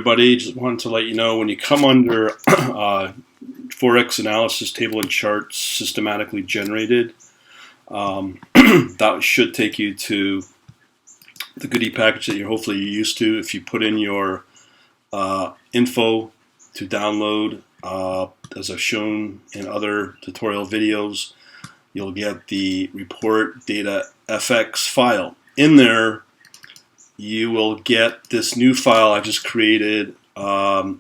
everybody. Just wanted to let you know when you come under forex analysis table and charts systematically generated, that should take you to the goodie package that you're hopefully used to. If you put in your info to download, as I've shown in other tutorial videos, you'll get the report data FX file. In there, you will get this new file I just created or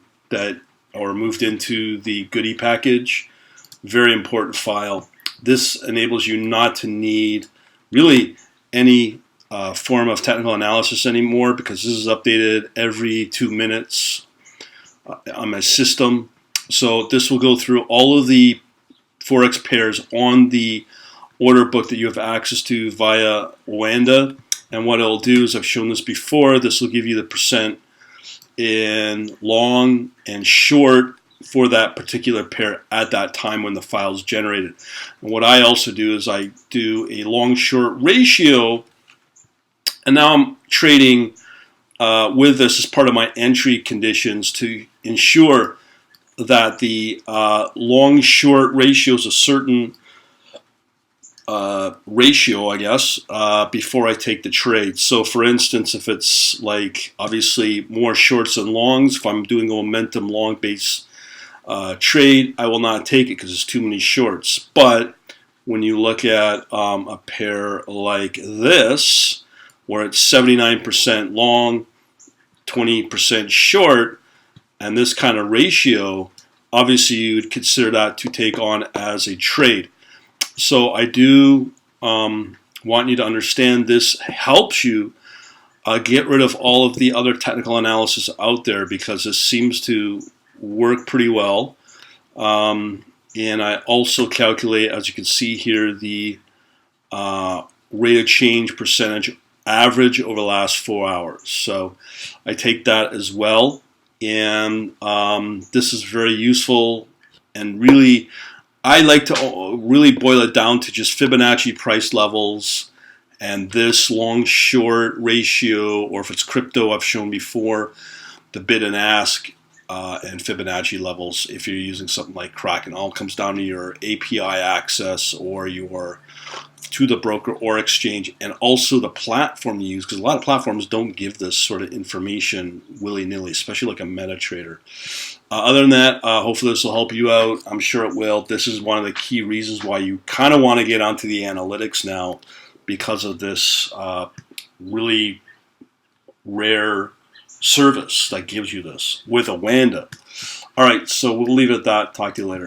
moved into the goodie package. Very important file. This enables you not to need really any form of technical analysis anymore, because this is updated every 2 minutes on my system. So this will go through all of the forex pairs on the order book that you have access to via Wanda. And what it'll do is, I've shown this before, this will give you the percent in long and short for that particular pair at that time when the file is generated. And what I also do is I do a long-short ratio, and now I'm trading with this as part of my entry conditions to ensure that the long-short ratio is a certain ratio, I guess, before I take the trade. So for instance, if it's like obviously more shorts than longs, if I'm doing a momentum long base trade, I will not take it because there's too many shorts. But when you look at a pair like this, where it's 79% long, 20% short, and this kind of ratio, obviously you would consider that to take on as a trade. So I do want you to understand this helps you get rid of all of the other technical analysis out there, because this seems to work pretty well. And I also calculate, as you can see here, the rate of change percentage average over the last 4 hours. So I take that as well. And this is very useful, and really I like to really boil it down to just Fibonacci price levels and this long-short ratio, or if it's crypto, I've shown before, the bid and ask and Fibonacci levels. If you're using something like Kraken, all comes down to your API access or your to the broker or exchange, and also the platform you use, because a lot of platforms don't give this sort of information willy-nilly, especially like a MetaTrader. Other than that, hopefully this will help you out. I'm sure it will. This is one of the key reasons why you kind of want to get onto the analytics now, because of this really rare service that gives you this with a Wanda. All right, so we'll leave it at that. Talk to you later.